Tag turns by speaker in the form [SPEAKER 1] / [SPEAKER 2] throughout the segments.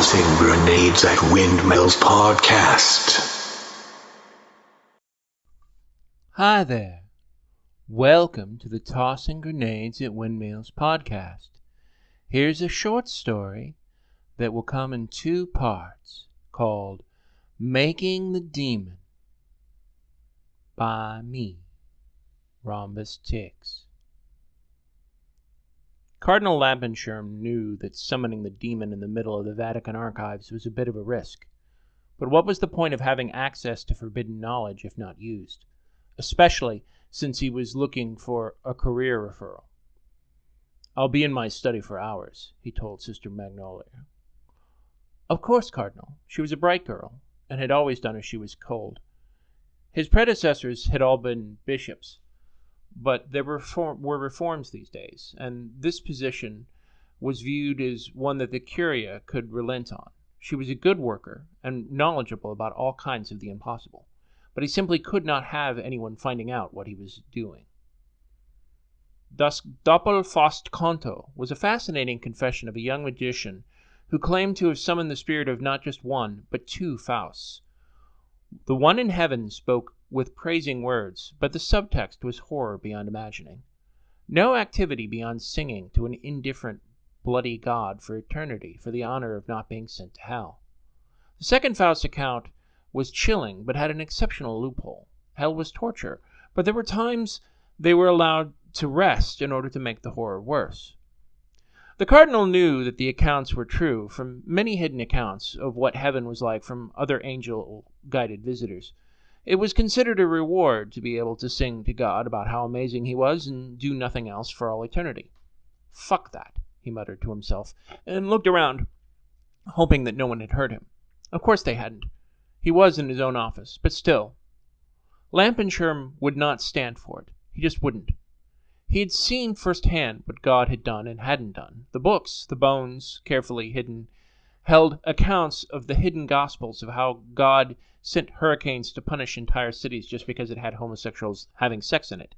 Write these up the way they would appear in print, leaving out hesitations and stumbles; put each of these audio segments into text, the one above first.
[SPEAKER 1] Tossing Grenades at Windmills podcast.
[SPEAKER 2] Hi there. Welcome to the Tossing Grenades at Windmills podcast. Here's a short story that will come in two parts called Making the Demon by me, Rhombus Tix. Cardinal Lampenschirm knew that summoning the demon in the middle of the Vatican archives was a bit of a risk. But what was the point of having access to forbidden knowledge if not used? Especially since he was looking for a career referral. "I'll be in my study for hours," he told Sister Magnolia. Of course, Cardinal. She was a bright girl, and had always done as she was told. His predecessors had all been bishops, but there were reforms these days, and this position was viewed as one that the Curia could relent on. She was a good worker, and knowledgeable about all kinds of the impossible, but he simply could not have anyone finding out what he was doing. Das Doppelfaustkonto was a fascinating confession of a young magician who claimed to have summoned the spirit of not just one, but two Fausts. The one in heaven spoke with praising words, but the subtext was horror beyond imagining. No activity beyond singing to an indifferent, bloody god for eternity for the honor of not being sent to hell. The second Faust's account was chilling, but had an exceptional loophole. Hell was torture, but there were times they were allowed to rest in order to make the horror worse. The Cardinal knew that the accounts were true from many hidden accounts of what heaven was like from other angel-guided visitors. It was considered a reward to be able to sing to God about how amazing he was and do nothing else for all eternity. "Fuck that," he muttered to himself, and looked around, hoping that no one had heard him. Of course they hadn't. He was in his own office, but still. Lampenschirm would not stand for it. He just wouldn't. He had seen firsthand what God had done and hadn't done. The books, the bones, carefully hidden, held accounts of the hidden gospels of how God sent hurricanes to punish entire cities just because it had homosexuals having sex in it.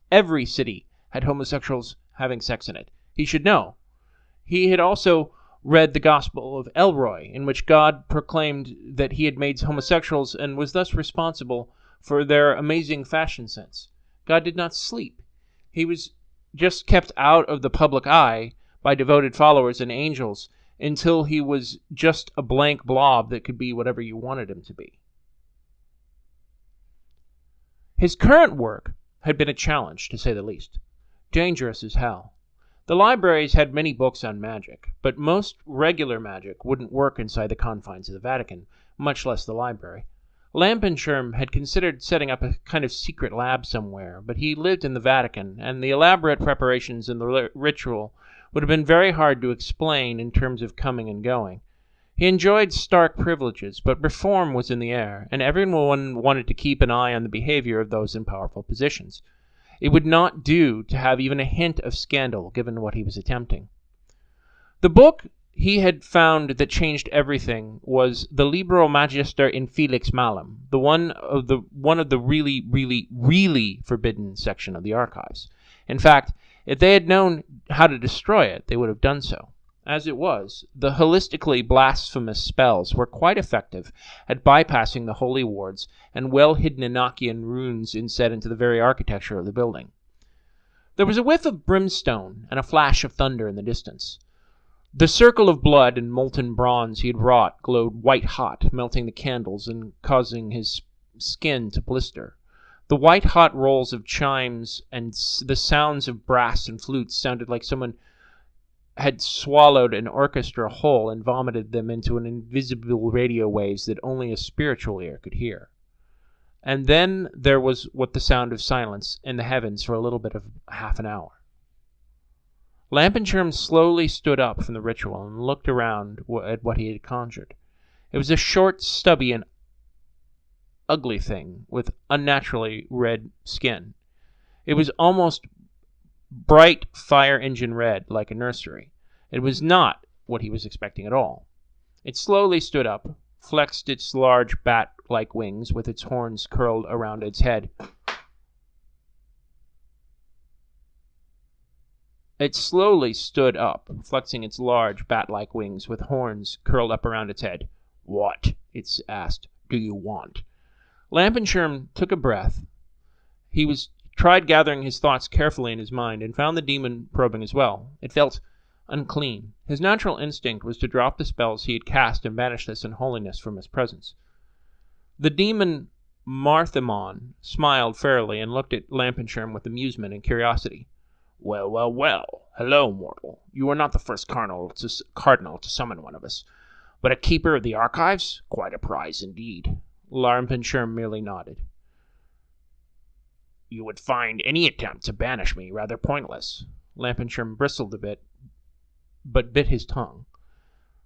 [SPEAKER 2] Every city had homosexuals having sex in it. He should know. He had also read the Gospel of Elroy, in which God proclaimed that he had made homosexuals and was thus responsible for their amazing fashion sense. God did not sleep. He was just kept out of the public eye by devoted followers and angels until he was just a blank blob that could be whatever you wanted him to be. His current work had been a challenge, to say the least. Dangerous as hell. The libraries had many books on magic, but most regular magic wouldn't work inside the confines of the Vatican, much less the library. Lampenschirm had considered setting up a kind of secret lab somewhere, but he lived in the Vatican, and the elaborate preparations and the ritual would have been very hard to explain in terms of coming and going. He enjoyed stark privileges, but reform was in the air, and everyone wanted to keep an eye on the behavior of those in powerful positions. It would not do to have even a hint of scandal, given what he was attempting. The book he had found that changed everything was the Libro Magister in Felix Malum, the one of the really, really, really forbidden section of the archives. In fact, if they had known how to destroy it, they would have done so. As it was, the holistically blasphemous spells were quite effective at bypassing the holy wards and well-hidden Enochian runes inset into the very architecture of the building. There was a whiff of brimstone and a flash of thunder in the distance. The circle of blood and molten bronze he had wrought glowed white-hot, melting the candles and causing his skin to blister. The white-hot rolls of chimes and the sounds of brass and flutes sounded like someone had swallowed an orchestra whole and vomited them into an invisible radio waves that only a spiritual ear could hear. And then there was the sound of silence in the heavens for a little bit of half an hour. Lampenschirm slowly stood up from the ritual and looked around at what he had conjured. It was a short, stubby, and ugly thing with unnaturally red skin. It was almost bright fire engine red, like a nursery. It was not what he was expecting at all. It slowly stood up, flexed its large bat-like wings with its horns curled around its head, It slowly stood up, flexing its large, bat-like wings with horns curled up around its head. "What," it asked, "do you want?" Lampenschirm took a breath. He tried gathering his thoughts carefully in his mind, and found the demon probing as well. It felt unclean. His natural instinct was to drop the spells he had cast and banish this unholiness from his presence. The demon Marthemon smiled fairly and looked at Lampenschirm with amusement and curiosity. "Well, well, well. Hello, mortal. You are not the first cardinal to summon one of us, but a keeper of the archives? Quite a prize indeed." Lampenschirm merely nodded. "You would find any attempt to banish me rather pointless." Lampenschirm bristled a bit, but bit his tongue.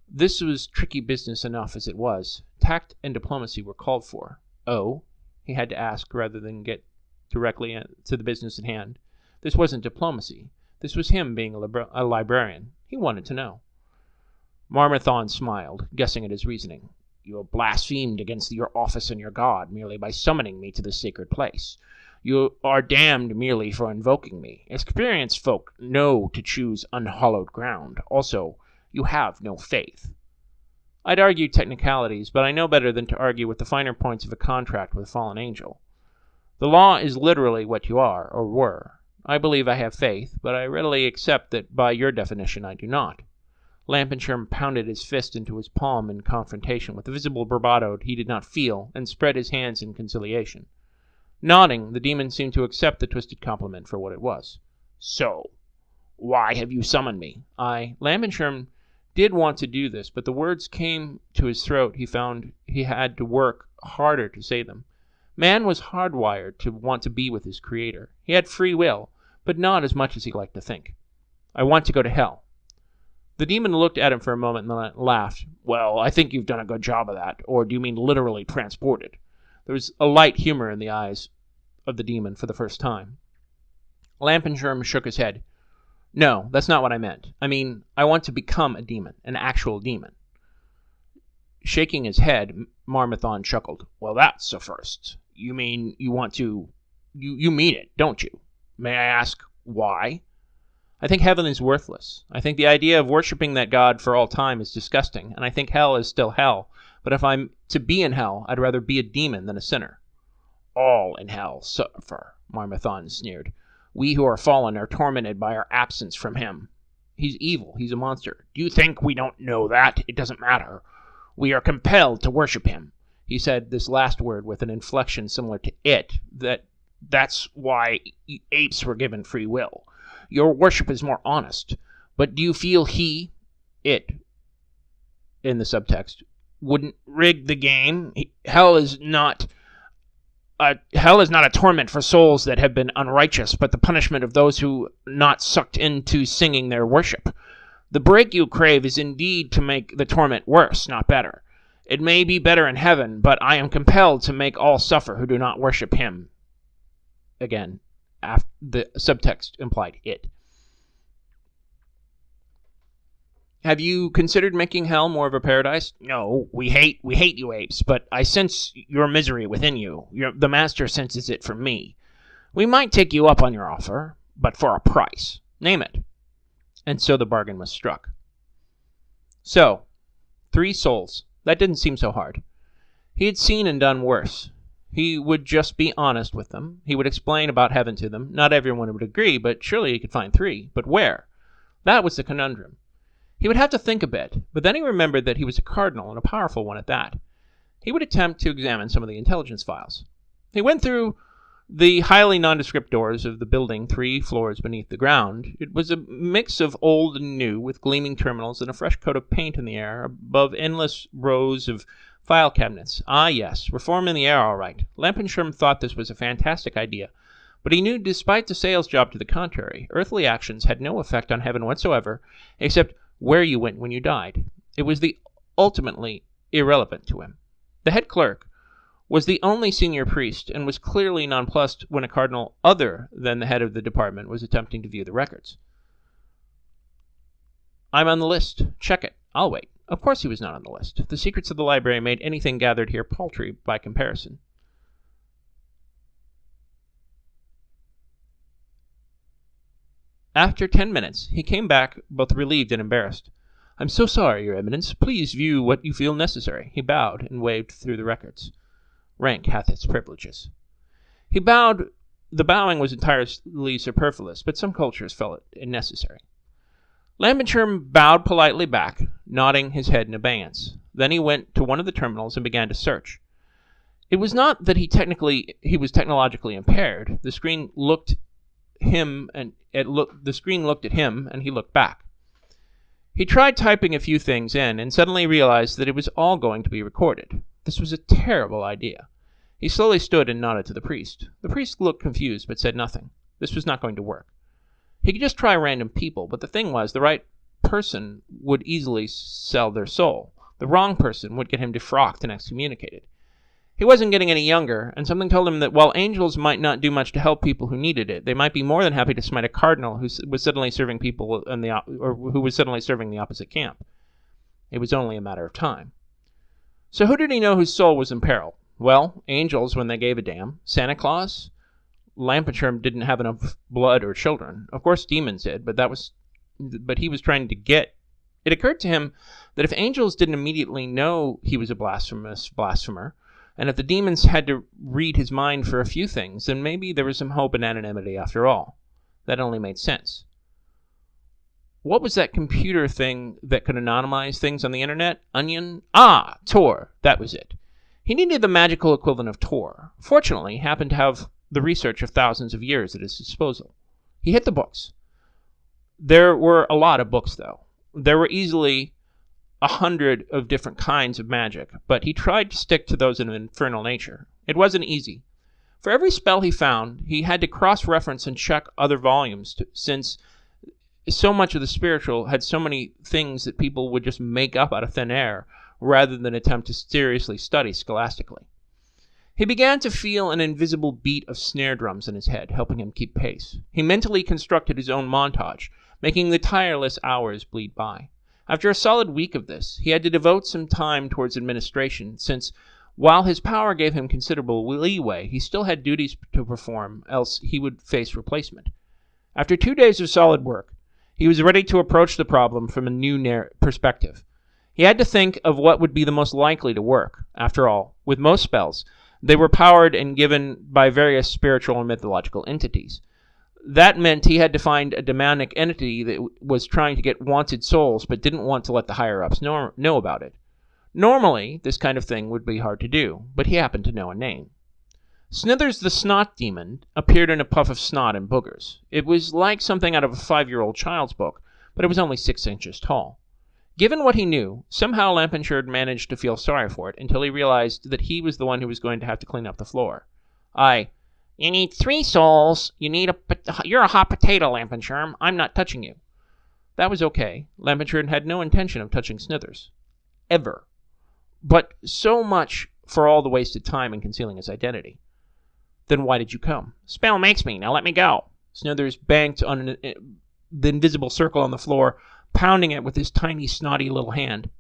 [SPEAKER 2] This was tricky business enough as it was. Tact and diplomacy were called for. "Oh?" he had to ask rather than get directly to the business at hand. This wasn't diplomacy. This was him being a librarian. He wanted to know. Marmathon smiled, guessing at his reasoning. "You have blasphemed against your office and your God merely by summoning me to this sacred place. You are damned merely for invoking me. Experienced folk know to choose unhallowed ground. Also, you have no faith." "I'd argue technicalities, but I know better than to argue with the finer points of a contract with a fallen angel. The law is literally what you are, or were. I believe I have faith, but I readily accept that by your definition I do not." Lampenschirm pounded his fist into his palm in confrontation with a visible bravado he did not feel, and spread his hands in conciliation. Nodding, the demon seemed to accept the twisted compliment for what it was. "So, why have you summoned me?" Lampenschirm did want to do this, but the words came to his throat. He found he had to work harder to say them. Man was hardwired to want to be with his Creator. He had free will, but not as much as he liked to think. "I want to go to hell." The demon looked at him for a moment and then laughed. "Well, I think you've done a good job of that. Or do you mean literally transported?" There was a light humor in the eyes of the demon for the first time. Lampenschirm shook his head. "No, that's not what I meant. I mean, I want to become a demon, an actual demon." Shaking his head, Marmathon chuckled. "Well, that's a first. You mean you want to... You mean it, don't you? May I ask why?" "I think heaven is worthless. I think the idea of worshipping that God for all time is disgusting, and I think hell is still hell. But if I'm to be in hell, I'd rather be a demon than a sinner." "All in hell suffer," Marmathon sneered. "We who are fallen are tormented by our absence from him." "He's evil. He's a monster." "Do you think we don't know that? It doesn't matter. We are compelled to worship him." He said this last word with an inflection similar to "it." That's why apes were given free will. Your worship is more honest. But do you feel it, in the subtext, wouldn't rig the game? Hell is not a torment for souls that have been unrighteous, but the punishment of those who not sucked into singing their worship. The break you crave is indeed to make the torment worse, not better. It may be better in heaven, but I am compelled to make all suffer who do not worship him. Again, the subtext implied it. "Have you considered making hell more of a paradise?" "No, we hate you apes, but I sense your misery within you. The master senses it from me. We might take you up on your offer, but for a price." "Name it." And so the bargain was struck. So, 3 souls. That didn't seem so hard. He had seen and done worse. He would just be honest with them. He would explain about heaven to them. Not everyone would agree, but surely he could find 3. But where? That was the conundrum. He would have to think a bit, but then he remembered that he was a cardinal, and a powerful one at that. He would attempt to examine some of the intelligence files. He went through the highly nondescript doors of the building 3 floors beneath the ground. It was a mix of old and new, with gleaming terminals and a fresh coat of paint in the air, above endless rows of file cabinets. Ah, yes, reform in the air, all right. Lampenschirm thought this was a fantastic idea, but he knew despite the sales job to the contrary, earthly actions had no effect on heaven whatsoever, except where you went when you died. It was ultimately irrelevant to him. The head clerk was the only senior priest, and was clearly nonplussed when a cardinal other than the head of the department was attempting to view the records. "I'm on the list. Check it. I'll wait." Of course he was not on the list. The secrets of the library made anything gathered here paltry by comparison. After 10 minutes, he came back both relieved and embarrassed. "I'm so sorry, Your Eminence. Please view what you feel necessary." He bowed and waved through the records. Rank hath its privileges. He bowed. The bowing was entirely superfluous, but some cultures felt it necessary. Lampenshurm bowed politely back, nodding his head in abeyance. Then he went to one of the terminals and began to search. It was not that he was technologically impaired. The screen looked at him, and he looked back. He tried typing a few things in and suddenly realized that it was all going to be recorded. This was a terrible idea. He slowly stood and nodded to the priest. The priest looked confused but said nothing. This was not going to work. He could just try random people, but the thing was, the right person would easily sell their soul. The wrong person would get him defrocked and excommunicated. He wasn't getting any younger, and something told him that while angels might not do much to help people who needed it, they might be more than happy to smite a cardinal who was suddenly serving the opposite camp. It was only a matter of time. So who did he know whose soul was in peril? Well, angels when they gave a damn. Santa Claus? Lampenshurm didn't have enough blood or children. Of course demons did, but he was trying to get. It occurred to him that if angels didn't immediately know he was a blasphemer, and if the demons had to read his mind for a few things, then maybe there was some hope in anonymity after all. That only made sense. What was that computer thing that could anonymize things on the internet? Onion? Ah, Tor. That was it. He needed the magical equivalent of Tor. Fortunately, he happened to have the research of thousands of years at his disposal. He hit the books. There were a lot of books, though. There were easily 100 of different kinds of magic, but he tried to stick to those of an infernal nature. It wasn't easy. For every spell he found, he had to cross-reference and check other volumes, since so much of the spiritual had so many things that people would just make up out of thin air, rather than attempt to seriously study scholastically. He began to feel an invisible beat of snare drums in his head, helping him keep pace. He mentally constructed his own montage, making the tireless hours bleed by. After a solid week of this, he had to devote some time towards administration, since while his power gave him considerable leeway, he still had duties to perform, else he would face replacement. After 2 days of solid work, he was ready to approach the problem from a new perspective. He had to think of what would be the most likely to work. After all, with most spells, they were powered and given by various spiritual and mythological entities. That meant he had to find a demonic entity that was trying to get wanted souls but didn't want to let the higher-ups know about it. Normally, this kind of thing would be hard to do, but he happened to know a name. Snithers the Snot Demon appeared in a puff of snot and boogers. It was like something out of a 5-year-old child's book, but it was only 6 inches tall. Given what he knew, somehow Lampenshurm managed to feel sorry for it until he realized that he was the one who was going to have to clean up the floor. You need 3 souls. You're a hot potato, Lampenshurm. I'm not touching you. That was okay. Lampenshurm had no intention of touching Snithers. Ever. But so much for all the wasted time in concealing his identity. Then why did you come? Spell makes me. Now let me go. Snithers banged on the invisible circle on the floor, pounding it with his tiny, snotty little hand.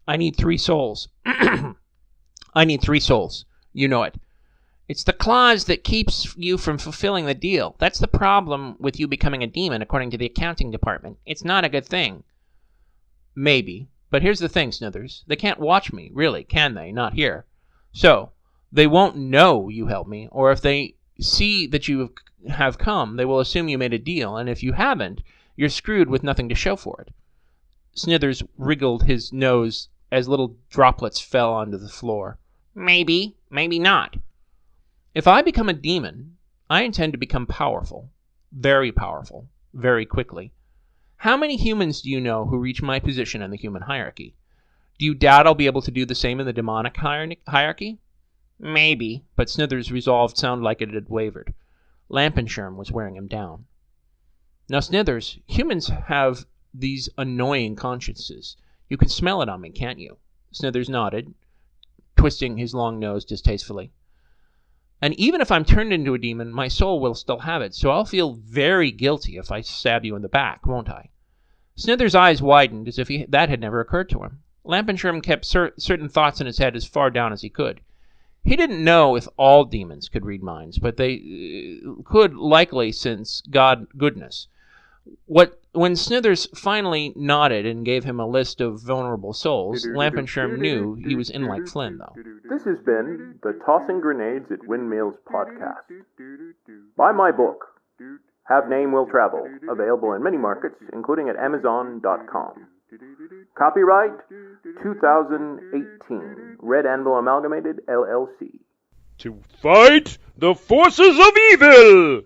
[SPEAKER 2] I need 3 souls. I need 3 souls. You know it. It's the clause that keeps you from fulfilling the deal. That's the problem with you becoming a demon, according to the accounting department. It's not a good thing. Maybe. But here's the thing, Snithers. They can't watch me, really, can they? Not here. So, they won't know you helped me, or if they see that you have come, they will assume you made a deal, and if you haven't, you're screwed with nothing to show for it. Snithers wriggled his nose as little droplets fell onto the floor. Maybe, maybe not. If I become a demon, I intend to become powerful, very quickly. How many humans do you know who reach my position in the human hierarchy? Do you doubt I'll be able to do the same in the demonic hierarchy? Maybe, but Snithers' resolve sounded like it had wavered. Lampenshurm was wearing him down. Now, Snithers, humans have these annoying consciences. You can smell it on me, can't you? Snithers nodded, twisting his long nose distastefully. And even if I'm turned into a demon, my soul will still have it, so I'll feel very guilty if I stab you in the back, won't I? Snithers' eyes widened as if that had never occurred to him. Lampenshurm kept certain thoughts in his head as far down as he could. He didn't know if all demons could read minds, but they could likely sense goodness. When Snithers finally nodded and gave him a list of vulnerable souls, Lampenshurm knew he was in like Flynn, though.
[SPEAKER 3] This has been the Tossing Grenades at Windmills podcast. Buy my book, Have Name Will Travel, available in many markets, including at Amazon.com. Copyright 2018, Red Anvil Amalgamated, LLC.
[SPEAKER 4] To fight the forces of evil!